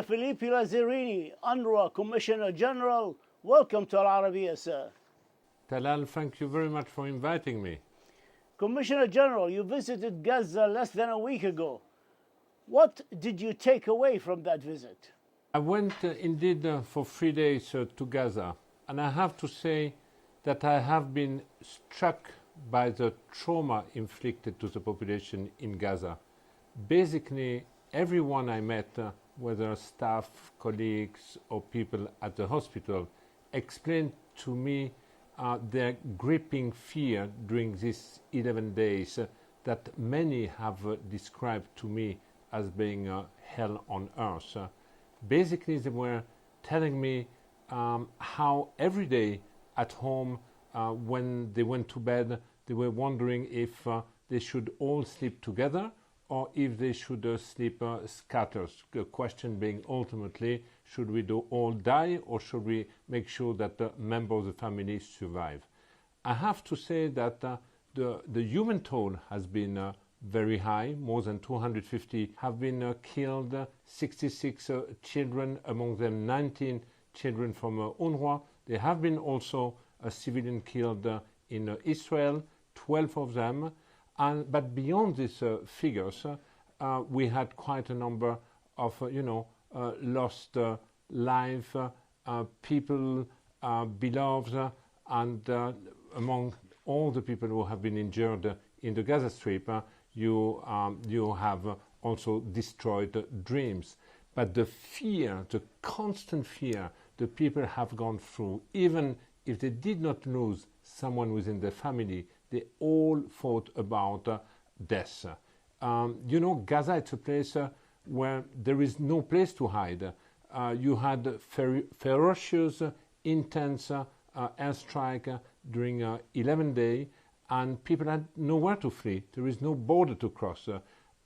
Philippe Lazzarini, UNRWA Commissioner General. Welcome to Al Arabiya, sir. Talal, thank you very much for inviting me. Commissioner General, you visited Gaza less than a week ago. What did you take away from that visit? I went indeed for 3 days to Gaza, and I have to say that I have been struck by the trauma inflicted to the population in Gaza. Basically, everyone I met, whether staff, colleagues, or people at the hospital, explained to me their gripping fear during these 11 days that many have described to me as being hell on earth. Basically, they were telling me how every day at home, when they went to bed, they were wondering if they should all sleep together or if they should sleep scattered. The question being ultimately, should we all die or should we make sure that the member of the family survive? I have to say that the human toll has been very high. More than 250 have been killed, 66 children, among them 19 children from UNRWA. There have been also a civilian killed in Israel, 12 of them. But beyond these figures, we had quite a number of, lost life, people beloved, and among all the people who have been injured in the Gaza Strip, you have also destroyed dreams. But the fear, the constant fear the people have gone through, even if they did not lose someone within their family, they all thought about death. Gaza is a place where there is no place to hide. You had ferocious, intense airstrike during 11 days, and people had nowhere to flee. There is no border to cross.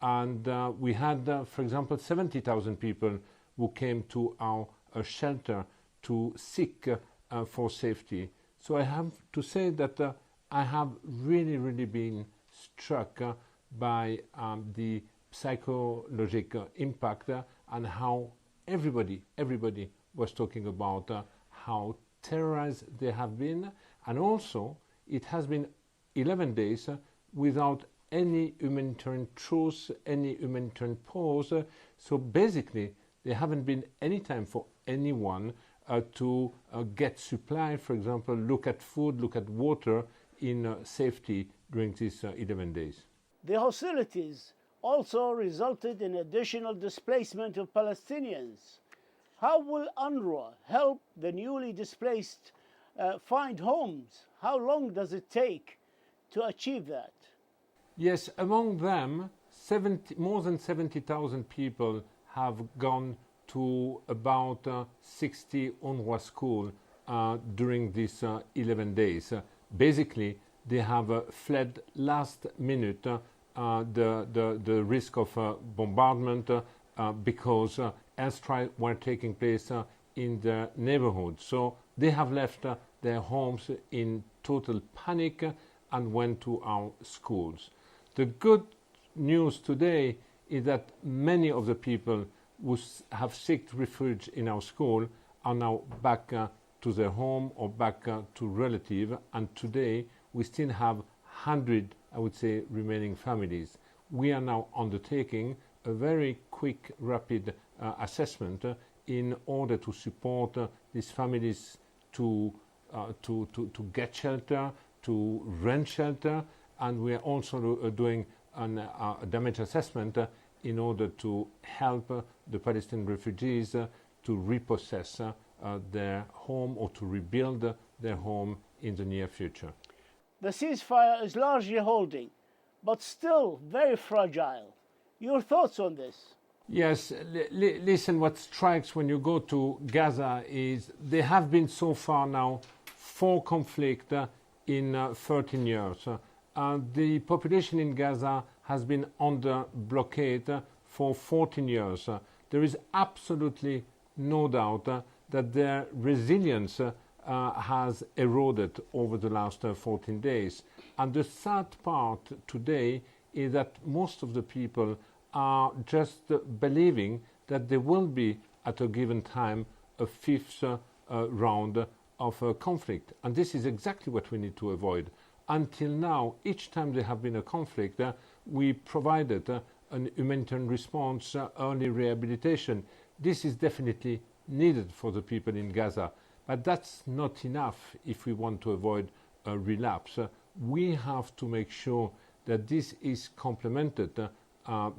And we had, for example, 70,000 people who came to our shelter to seek for safety. So I have to say that I have really been struck by the psychological impact and how everybody was talking about how terrorized they have been, and also it has been 11 days without any humanitarian truce, any humanitarian pause. So basically, there haven't been any time for anyone to get supply, for example, look at food, look at water in safety during these 11 days. The hostilities also resulted in additional displacement of Palestinians. How will UNRWA help the newly displaced find homes? How long does it take to achieve that? Yes, among them, more than 70,000 people have gone to about 60 UNRWA schools during these 11 days. Basically, they have fled last minute the risk of bombardment because airstrikes were taking place in the neighborhood. So they have left their homes in total panic and went to our schools. The good news today is that many of the people who have sought refuge in our school are now back to their home or back to relative, and today we still have 100, I would say, remaining families. We are now undertaking a very quick, rapid assessment in order to support these families to get shelter, to rent shelter, and we are also doing a damage assessment in order to help the Palestinian refugees to repossess their home or to rebuild their home in the near future. The ceasefire is largely holding, but still very fragile. Your thoughts on this? Yes, listen, what strikes when you go to Gaza is there have been so far now 4 conflicts in 13 years. The population in Gaza has been under blockade for 14 years. There is absolutely no doubt that their resilience has eroded over the last 14 days. And the sad part today is that most of the people are just believing that there will be at a given time a fifth round of conflict. And this is exactly what we need to avoid. Until now, each time there have been a conflict, we provided an humanitarian response, early rehabilitation. This is definitely needed for the people in Gaza, but that's not enough if we want to avoid a relapse. We have to make sure that this is complemented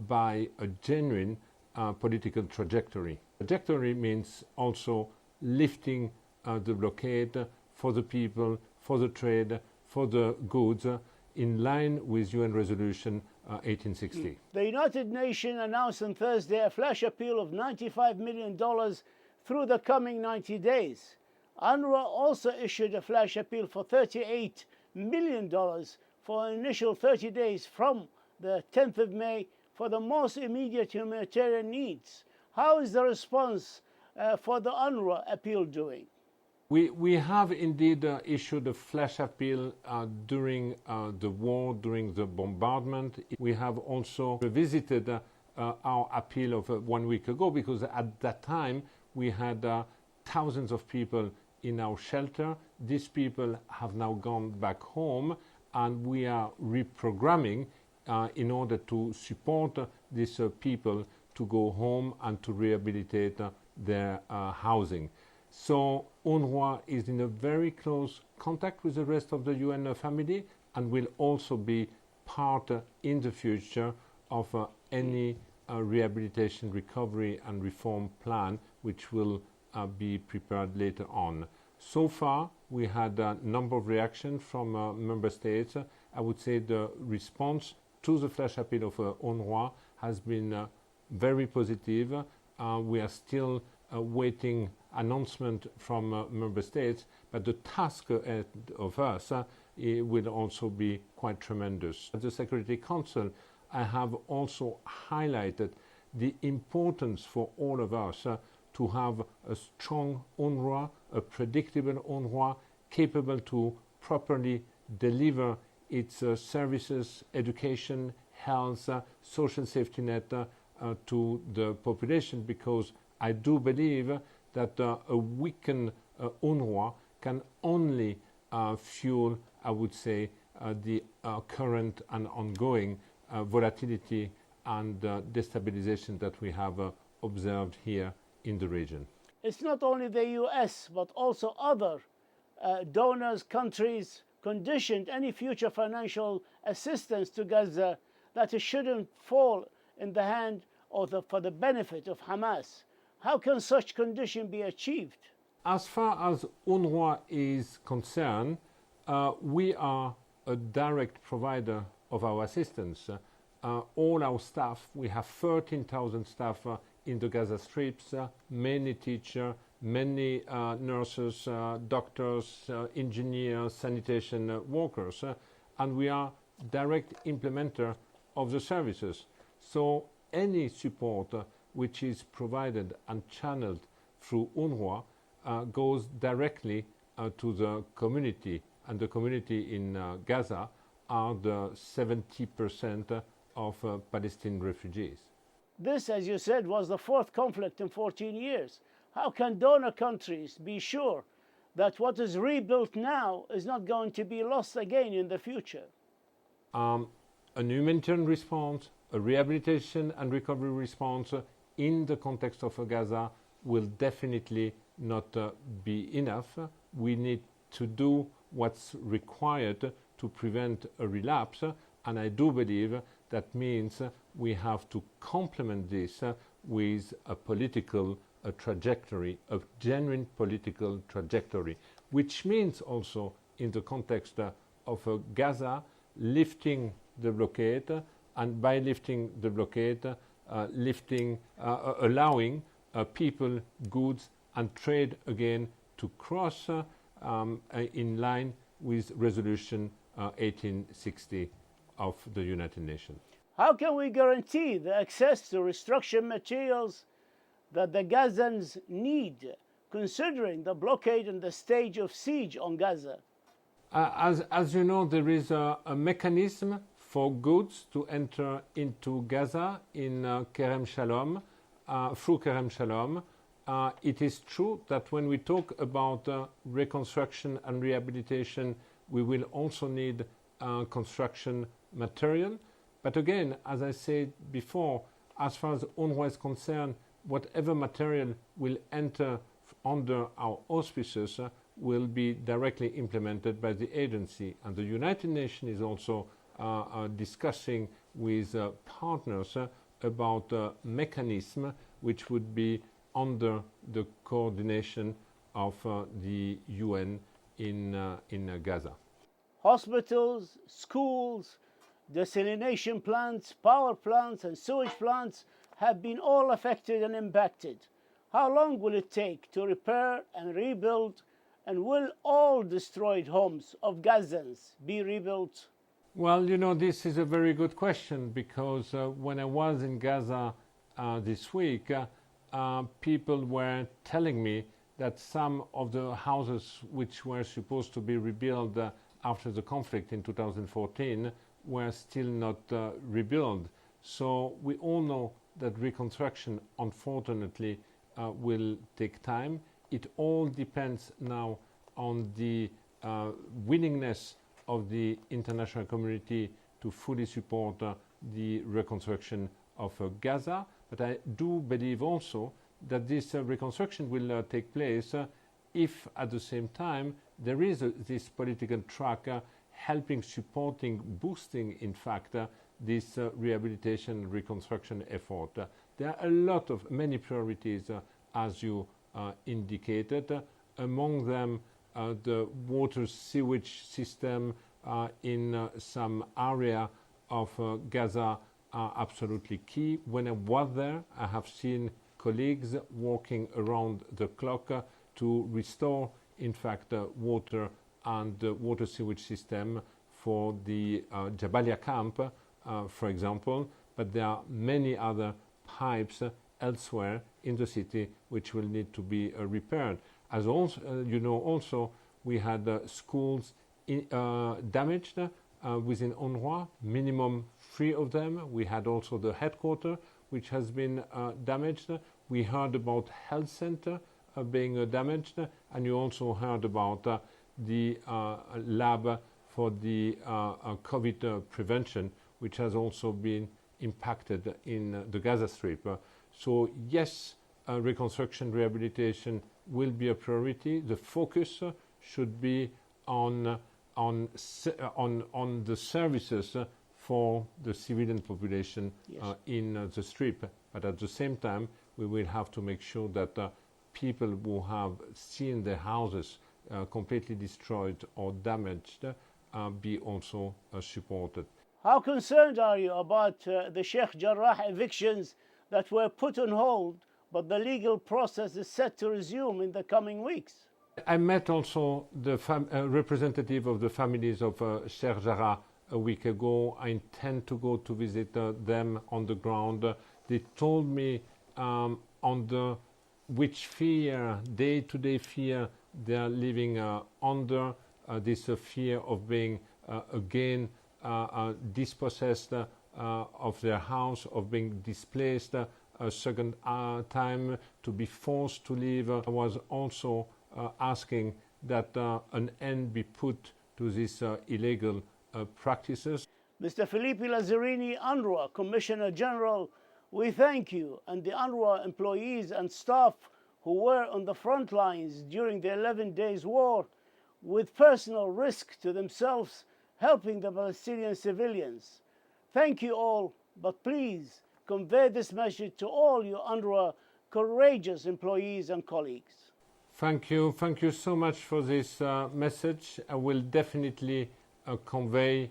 by a genuine political trajectory. Trajectory means also lifting the blockade for the people, for the trade, for the goods, in line with UN Resolution 1860. The United Nations announced on Thursday a flash appeal of $95 million through the coming 90 days. UNRWA also issued a flash appeal for $38 million for an initial 30 days from the 10th of May for the most immediate humanitarian needs. How is the response for the UNRWA appeal doing? We have indeed issued a flash appeal during the war, during the bombardment. We have also revisited our appeal of 1 week ago, because at that time we had thousands of people in our shelter. These people have now gone back home, and we are reprogramming in order to support these people to go home and to rehabilitate their housing. So UNRWA is in a very close contact with the rest of the UN family, and will also be part in the future of any rehabilitation, recovery and reform plan which will be prepared later on. So far we had a number of reactions from member states. I would say the response to the flash appeal of UNRWA has been very positive. We are still waiting announcement from member states, but the task ahead of us will also be quite tremendous. At the Security Council, I have also highlighted the importance for all of us to have a strong UNRWA, a predictable UNRWA, capable to properly deliver its services, education, health, social safety net to the population, because I do believe that a weakened UNRWA can only fuel, I would say, the current and ongoing volatility and destabilization that we have observed here in the region. It's not only the US, but also other donors, countries, conditioned any future financial assistance to Gaza that it shouldn't fall in the hand or for the benefit of Hamas. How can such condition be achieved? As far as UNRWA is concerned, we are a direct provider of our assistance. All our staff, we have 13,000 staff in the Gaza Strips, many teachers, many nurses, doctors, engineers, sanitation workers, and we are direct implementer of the services. So any support which is provided and channeled through UNRWA goes directly to the community, and the community in Gaza are the 70% of Palestinian refugees. This, as you said, was the fourth conflict in 14 years. How can donor countries be sure that what is rebuilt now is not going to be lost again in the future? An humanitarian response, a rehabilitation and recovery response in the context of Gaza will definitely not be enough. We need to do what's required to prevent a relapse, and I do believe that means we have to complement this with a political trajectory, a genuine political trajectory, which means also in the context of Gaza, lifting the blockade, and by lifting the blockade, allowing people, goods and trade again to cross in line with Resolution 1860 of the United Nations. How can we guarantee the access to restructuring materials that the Gazans need, considering the blockade and the stage of siege on Gaza? As you know, there is a mechanism for goods to enter into Gaza in Kerem Shalom, through Kerem Shalom. it is true that when we talk about reconstruction and rehabilitation, we will also need construction material. But again, as I said before, as far as UNRWA is concerned, whatever material will enter under our auspices will be directly implemented by the agency. And the United Nations is also discussing with partners about a mechanism which would be under the coordination of the UN in Gaza. Hospitals, schools, desalination plants, power plants, and sewage plants have been all affected and impacted. How long will it take to repair and rebuild, and will all destroyed homes of Gazans be rebuilt? Well, you know, this is a very good question, because when I was in Gaza this week, people were telling me that some of the houses which were supposed to be rebuilt after the conflict in 2014 were still not rebuilt. So we all know that reconstruction, unfortunately, will take time. It all depends now on the willingness of the international community to fully support the reconstruction of Gaza. But I do believe also that this reconstruction will take place if at the same time there is this political track helping, supporting, boosting, in fact, this rehabilitation reconstruction effort. There are many priorities, as you indicated. Among them, the water sewage system in some area of Gaza are absolutely key. When I was there, I have seen colleagues working around the clock to restore, in fact, water and water sewage system for the Jabalia camp, for example, but there are many other pipes elsewhere in the city which will need to be repaired. As also, you know, also we had schools damaged within UNRWA, minimum 3 of them. We had also the headquarters which has been damaged. We heard about health center being damaged, and you also heard about the lab for the COVID prevention, which has also been impacted in the Gaza Strip. So yes, reconstruction rehabilitation will be a priority. The focus should be on the services for the civilian population, yes, in the Strip. But at the same time, we will have to make sure that people who have seen their houses completely destroyed or damaged be also supported. How concerned are you about the Sheikh Jarrah evictions that were put on hold, but the legal process is set to resume in the coming weeks? I met also the representative of the families of Sheikh Jarrah a week ago. I intend to go to visit them on the ground. They told me under which fear, day-to-day fear, they are living under, this fear of being again dispossessed of their house, of being displaced a second time, to be forced to leave. I was also asking that an end be put to these illegal practices. Mr. Philippe Lazzarini, UNRWA Commissioner General, we thank you and the UNRWA employees and staff who were on the front lines during the 11 days war, with personal risk to themselves, helping the Palestinian civilians. Thank you all, but please convey this message to all your UNRWA courageous employees and colleagues. Thank you so much for this message. I will definitely convey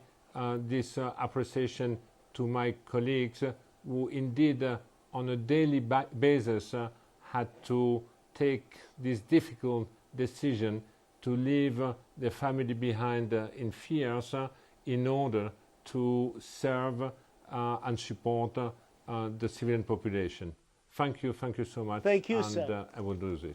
this appreciation to my colleagues who indeed on a daily basis had to take this difficult decision to leave their family behind in fears in order to serve and support the civilian population. Thank you so much. Thank you, and, sir. I will do this.